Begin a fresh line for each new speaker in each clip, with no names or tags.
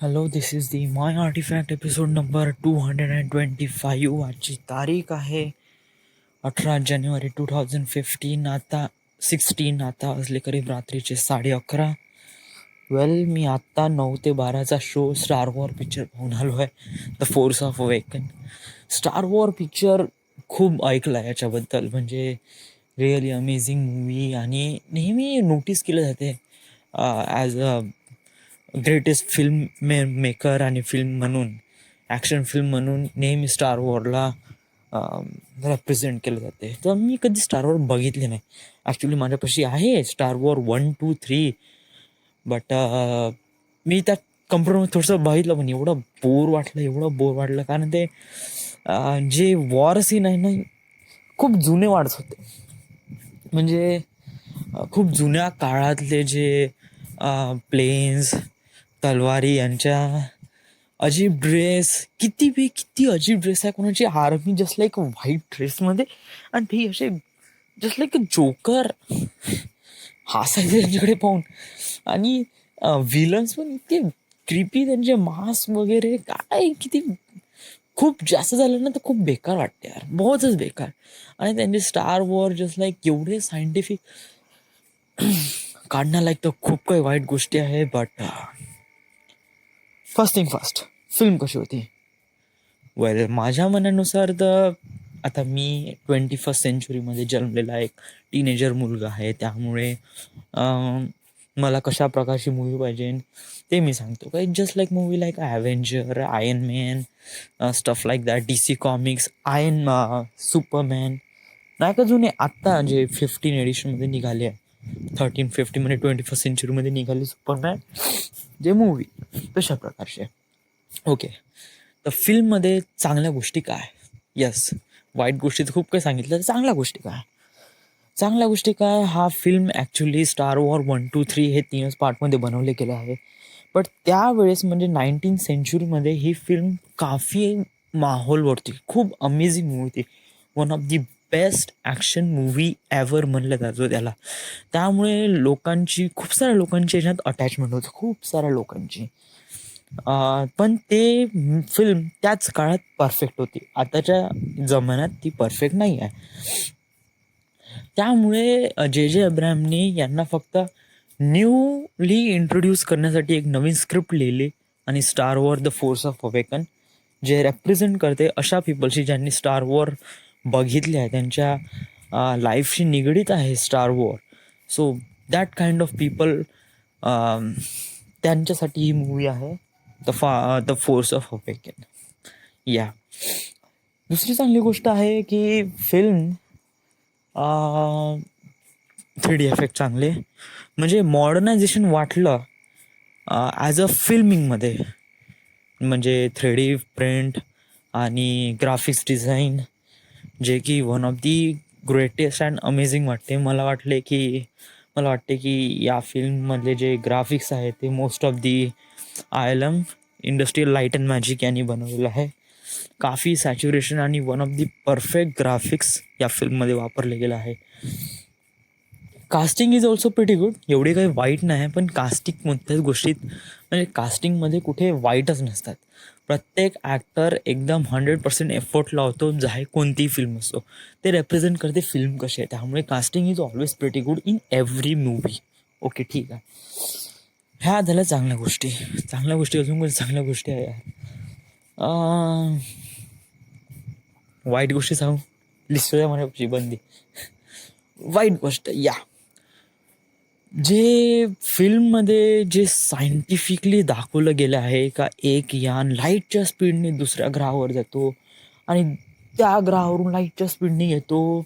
Hello, this is the my artifact episode number 225. आजची तारीख आहे 18 जानेवारी 2015. आता 16. आता वाजले करीब रात्रीचे 11:30. मी आत्ता 9 ते 12चा शो स्टार वॉर पिक्चर पाहून आलो आहे, the force of awaken. Star war picture खूप ऐकलं आहे याच्याबद्दल, म्हणजे रिअली अमेझिंग मूवी, आणि नेहमी नोटीस केलं जाते ॲज अ ग्रेटेस्ट मेकर आणि फिल्म म्हणून, ॲक्शन फिल्म म्हणून नेहमी स्टार वॉरला रेप्रेझेंट केलं जाते. तर मी कधी स्टार वॉर बघितले नाही. ॲक्च्युली माझ्यापाशी आहे स्टार वॉर 1, 2, 3, बट मी त्या कम्प्युटरमध्ये थोडंसं बघितलं, पण एवढं बोर वाटलं, कारण ते जे वॉर सीन आहे ना, खूप जुने वाटत होते. म्हणजे खूप जुन्या काळातले जे प्लेन्स, तलवारी यांच्या अजीब ड्रेस, किती अजीब ड्रेस आहे कोणाची आर्मी, जस्ट लाईक व्हाईट ड्रेसमध्ये, आणि ते असे जस्ट लाईक जोकर हसायचे त्यांच्याकडे पाहून. आणि विलन्स पण इतके क्रिपी, त्यांचे मास्क वगैरे, काय किती खूप जास्त झालं ना तर खूप बेकार वाटते यार, बहुतच बेकार. आणि त्यांचे स्टार वॉर जस्ट लाईक एवढे सायंटिफिक काढण्यालायक तर खूप काही वाईट गोष्टी आहे. But first thing first, film कशी होती? माझ्या मनानुसार तर, आता मी 21st सेंचुरीमध्ये जन्मलेला एक टीनेजर मुलगा आहे, त्यामुळे मला कशा प्रकारची मूवी पाहिजे ते मी सांगतो. काही just like movie like ॲव्हेंजर, iron man, stuff like that, DC comics, Superman, नाही का जुने आत्ता जे 15 एडिशनमध्ये निघाले आहे, 13-15 21st सेंचुरीमध्ये निघाले सुपरमॅन जे मूवी, तशा प्रकारचे. ओके, तर फिल्ममध्ये चांगल्या गोष्टी काय? यस, वाईट गोष्टी तर खूप काही सांगितलं, तर चांगल्या गोष्टी काय? हा फिल्म ॲक्च्युली स्टार वॉर 1, 2, 3 हे 3च पार्टमध्ये बनवले गेले आहे. बट त्यावेळेस म्हणजे 19th सेंचुरीमध्ये ही फिल्म काफी माहोलवरती खूप अमेझिंग मूवी होती. One of the best action movie ever म्हणलं जातो त्याला. त्यामुळे खूप साऱ्या लोकांची याच्यात अटॅचमेंट होती, खूप साऱ्या लोकांची. पण ते फिल्म त्याच काळात परफेक्ट होती, आताच्या जमान्यात ती परफेक्ट नाही आहे. त्यामुळे J.J. अब्राहमने यांना फक्त न्यूली इंट्रोड्यूस करण्यासाठी एक नवीन स्क्रिप्ट लिहिली, आणि star war the force of awaken, जे रेप्रेझेंट करते अशा पीपलशी ज्यांनी स्टार वॉर बघितले आहे, त्यांच्या लाईफशी निगडीत आहे star war. So that kind of people, त्यांच्यासाठी ही मूवी आहे, द फोर्स ऑफ अवेकन. या, दुसरी चांगली गोष्ट आहे की फिल्म 3D इफेक्ट चांगले, म्हणजे मॉडर्नायझेशन वाटलं ॲज अ फिल्मिंगमध्ये, म्हणजे 3D प्रिंट आणि ग्राफिक्स डिझाईन, जे की one of the greatest and amazing वाटते. मला वाटते की या फिल्ममधले जे ग्राफिक्स आहेत ते most of the ILM industrial light and magic यांनी बनवलेलं आहे. काफी सॅच्युरेशन आणि one of the perfect graphics या फिल्ममध्ये वापरले गेलं आहे. Casting is also pretty good, एवढी काही वाईट नाही, पण कास्टिंग कोणत्याच गोष्टीत, म्हणजे कास्टिंगमध्ये कुठे वाईटच नसतात. प्रत्येक ॲक्टर एकदम 100% एफर्ट लावतो, जाहे कोणतीही फिल्म असो, ते रेप्रेझेंट करते फिल्म कशी आहे. त्यामुळे casting is always pretty good in every movie. Okay, ठीक आहे. ह्या झाल्या चांगल्या गोष्टी. अजून कोणत्या चांगल्या गोष्टी आहे? वाईट गोष्टी सांगू, लिस्ट माझ्यापाशी बंदी. वाईट गोष्ट, या, जे फिल्ममध्ये जे सायंटिफिकली दाखवलं गेलं आहे का एक यान लाईटच्या स्पीडने दुसऱ्या ग्रहावर जातो, आणि त्या ग्रहावरून लाईटच्या स्पीडने येतो,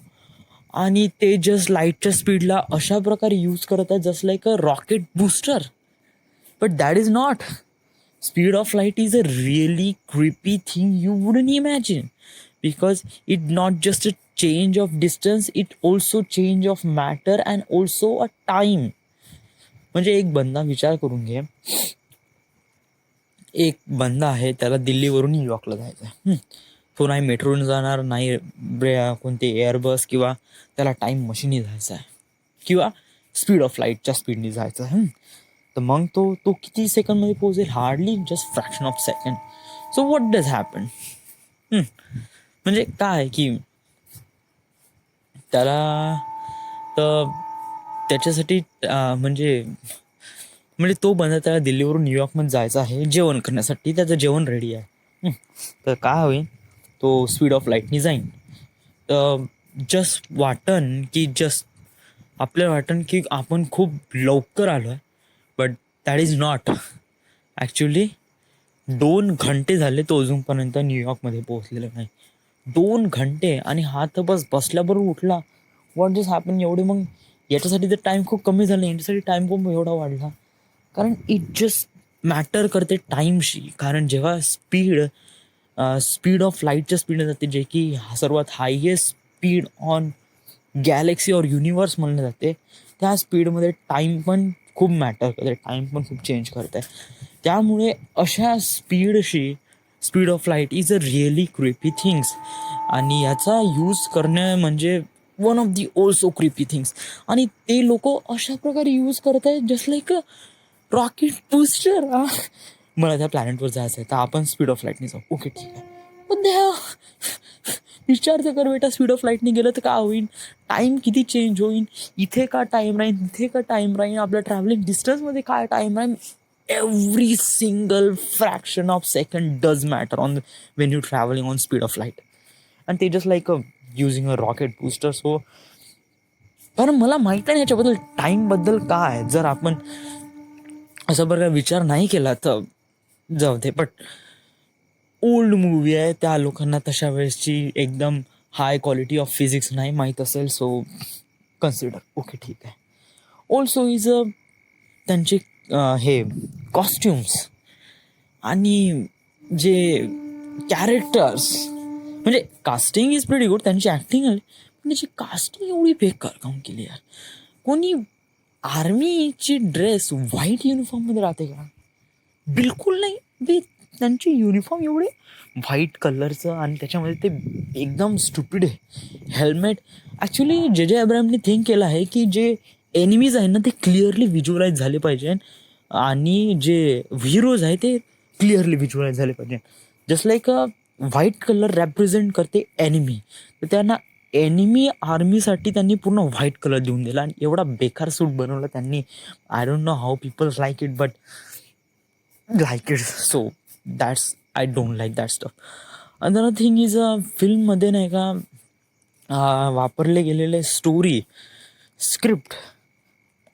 आणि ते जस्ट लाईटच्या स्पीडला अशा प्रकारे यूज करत आहे just like a rocket booster. But that is not. Speed of light is a really creepy thing you wouldn't imagine, because it not just a change of distance, it also change of matter and also a time. म्हणजे एक बंदा, विचार करून घे, एक बंदा आहे, त्याला दिल्लीवरून न्यूयॉर्कला जायचं आहे. तो नाही मेट्रोने जाणार, नाही कोणते एअरबस, किंवा त्याला टाईम मशीनने जायचं आहे, किंवा स्पीड ऑफ लाईटच्या स्पीडने जायचं आहे. तर मग तो तो किती सेकंडमध्ये पोहोचेल? Hardly just fraction of second. So what does happen? म्हणजे काय आहे की त्याला तर त्याच्यासाठी म्हणजे म्हणजे तो बंदा त्याला दिल्लीवरून न्यूयॉर्कमध्ये जायचं आहे जेवण करण्यासाठी. त्याचं जेवण रेडी आहे. तर काय होईल, तो स्पीड ऑफ लाईटनी जाईन. तर जस्ट आपल्याला वाटन की आपण खूप लवकर आलो आहे, but that is not. Actually 2 घंटे झाले तो अजूनपर्यंत न्यूयॉर्कमध्ये पोहोचलेला नाही. 2 घंटे. आणि हा तर बस बसल्याबरोबर उठला. व्हॉट जस्ट हॅपन एवढे? मग याच्यासाठी तर टाईम खूप कमी झाला, यांच्यासाठी टाईम खूप एवढा वाढला. कारण इट जस्ट मॅटर करते टाईमशी. कारण जेव्हा स्पीड ऑफ लाईटच्या स्पीडने जाते, जे की सर्वात हायेस्ट स्पीड ऑन गॅलेक्सी और युनिवर्स म्हणलं जाते, त्या स्पीडमध्ये टाईम पण खूप मॅटर करते, टाईम पण खूप चेंज करते. त्यामुळे अशा speed of light is a really creepy things. आणि याचा यूज करणं म्हणजे one of the also creepy things. आणि ते लोक अशा प्रकारे यूज करत आहेत जस्ट लाईक रॉकेट बूस्टर. मला त्या प्लॅनेटवर जायचं आहे, तर आपण स्पीड ऑफ लाईटने जाऊ. ओके, ठीक आहे. पण द्या विचार तर कर बेटा, स्पीड ऑफ लाईटने गेलं तर काय होईल? टाईम किती चेंज होईल? इथे का टाईम राहील, तिथे का टाईम राहील, आपल्या ट्रॅव्हलिंग डिस्टन्समध्ये काय टाईम राहील? Every single fraction of second does matter on Wien you travelling on speed of light. आणि ते just like using a rocket booster. So कारण मला माहीत आहे याच्याबद्दल, टाईमबद्दल काय. जर आपण असा बरं विचार नाही केला तर जाऊ दे. बट ओल्ड मूवी आहे, त्या लोकांना तशा वेळेसची एकदम हाय क्वालिटी ऑफ फिजिक्स नाही माहीत असेल. So consider. ओके, ठीक आहे. ऑल्सो इज त्यांचे हे कॉस्ट्युम्स आणि जे कॅरेक्टर्स, म्हणजे कास्टिंग इज प्रिटी गुड, त्यांची ॲक्टिंग आली, पण त्याची कास्टिंग एवढी बेकार काम केली यार. कोणी आर्मीची ड्रेस व्हाईट युनिफॉर्ममध्ये राहते का? बिलकुल नाही. ते त्यांची युनिफॉर्म एवढे व्हाईट कलरचं, आणि त्याच्यामध्ये ते एकदम स्टुपिड हेल्मेट. ॲक्च्युली जे अब्राहमने थिंक केलं आहे की जे एनिमीज आहे ना ते क्लिअरली व्हिज्युअलाइज झाले पाहिजे, आणि जे हिरोज आहे ते क्लिअरली व्हिज्युअलाइज झाले पाहिजे. Just like white colour represent करते एनिमी, तर त्यांना एनिमी आर्मीसाठी त्यांनी पूर्ण व्हाईट कलर देऊन दिला, आणि एवढा बेकार सूट बनवला त्यांनी. I don't know how people like it, but like it. So that's, I don't like that stuff. Another thing is फिल्ममध्ये नाही का वापरले गेलेले story script,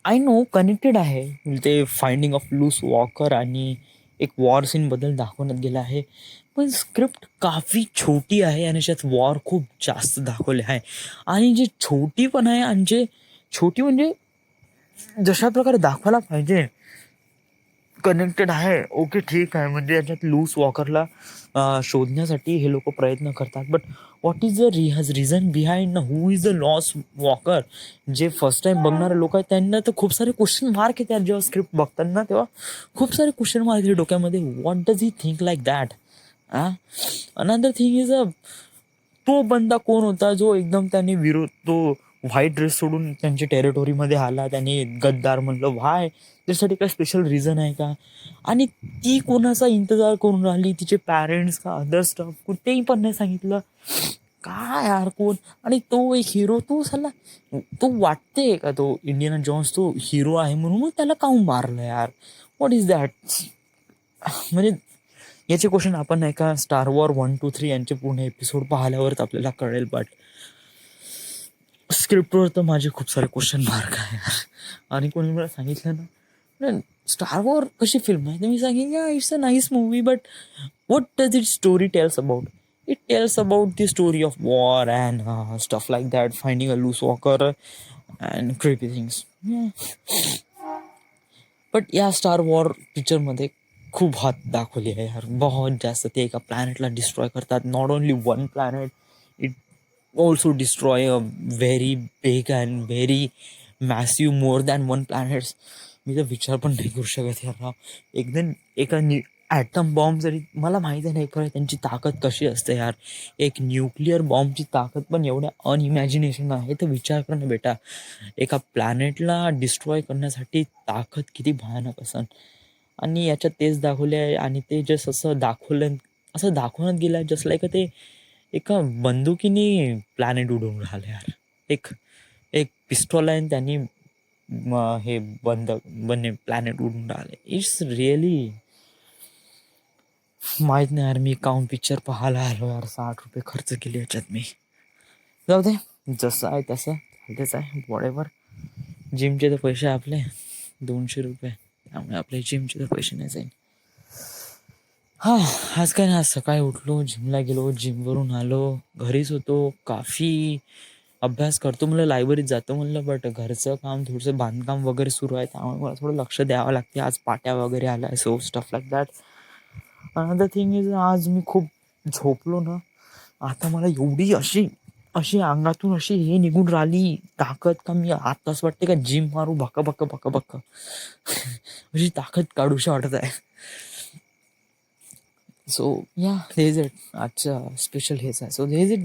I know connected आहे. ते फाइंडिंग ऑफ लूस वॉकर आणि एक वॉर सीनबद्दल दाखवण्यात गेलं आहे, पण स्क्रिप्ट काफी छोटी आहे आणि त्यात वॉर खूप जास्त दाखवले आहे. आणि जे छोटी पण आहे, आणि जे छोटी म्हणजे जशा प्रकारे दाखवायला पाहिजे कनेक्टेड आहे. ओके, ठीक आहे. म्हणजे याच्यात लूस वॉकरला शोधण्यासाठी हे लोक प्रयत्न करतात, but what is the reason behind ना, who is the loss walker? जे फर्स्ट टाइम बघणारे लोक आहेत त्यांना तर खूप सारे क्वेश्चन मार्क येतात जेव्हा स्क्रिप्ट बघतात ना, तेव्हा खूप सारे क्वेश्चन मार्क येते डोक्यामध्ये. What does he think like that? Another thing is तो बंदा कोण होता जो एकदम त्याने तो व्हाईट ड्रेस सोडून त्यांच्या टेरिटोरीमध्ये आला, त्याने गद्दार म्हणलं? व्हाय? त्यासाठी काय स्पेशल रिझन आहे का? आणि ती कोणाचा इंतजार करून राहिली, तिचे पॅरेंट्स का अदर स्टाफ, कुठेही पण नाही सांगितलं. काय यार कोण? आणि तो एक हिरो, तो साला तो वाटते का तो इंडियाना जॉन्स तो हिरो आहे म्हणून मग त्याला काऊन मारलं यार? What is that? म्हणजे याचे क्वेश्चन आपण नाही का स्टार वॉर 1, 2, 3 यांचे पूर्ण एपिसोड पाहिल्यावरच आपल्याला कळेल. बट स्क्रिप्टवर तर माझे खूप सारे क्वेश्चन मार्क आहे. आणि कोणी मला सांगितलं ना स्टार वॉर कशी फिल्म आहे, तर मी सांगेन या it's a nice movie, but what does it story tells about? It tells about the story of war and stuff like that, finding a loose walker and creepy things. But या star war पिक्चरमध्ये खूप हात दाखवली आहे यार, बहुत जास्त. ते एका प्लॅनेटला डिस्ट्रॉय करतात, not only one planet, it also destroy a very big and very massive, more than one planets. मी तर विचार पण नाही करू शकत यार. एकदम ॲटम बॉम्ब जरी मला माहिती नाही खरं त्यांची ताकद कशी असते यार. एक न्यूक्लिअर बॉम्बची ताकद पण एवढ्या अनइमॅजिनेशन आहे. तर विचार कर ना बेटा, एका प्लॅनेटला डिस्ट्रॉय करण्यासाठी ताकद किती भयानक असन. आणि याच्यात तेच दाखवले आहे आणि ते जस्ट असं दाखवण्यात गेलं जस्ट लाईक ते एका बंदुकीने प्लॅनेट उडवून राहिलं यार. एक एक पिस्टॉल आहे आणि त्यांनी हे बने प्लॅनेट उडून राहिले. इट्स रिअली माहीत नाही यार. मी काउन पिक्चर पाहायला आलो यार, 60 रुपये खर्च केले याच्यात मी. जाऊ दे, जसं आहे तसं तेच आहे. वॉटेवर. जिमचे तर पैसे आपले 200 रुपये, त्यामुळे आपले जिमचे तर पैसे नाही जाईल. हां, आज काय नाही. आज सकाळी उठलो, जिमला गेलो, जिमवरून आलो, घरीच होतो. काफी अभ्यास करतो म्हणलं, लायब्ररीत जातो म्हणलं, बट घरचं काम थोडंसं बांधकाम वगैरे सुरू आहे, त्यामुळे मला थोडं लक्ष द्यावं लागते. आज पाट्या वगैरे आल्या, so stuff like that. Another thing is, आज मी खूप झोपलो ना. आता मला एवढी अशी अशी अंगातून अशी हे निघून राहिली ताकद का मी आता असं वाटते का जिम मारू भक्का भक्का भक्का भक्का. अशी ताकद काढूशी वाटत आहे. सो या इज इट. आजचा स्पेशल हेच आहे. So is it.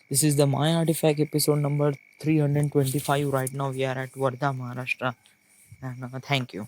This is the my artifact episode number 325 right now. We are at Wardha, Maharashtra. And thank you.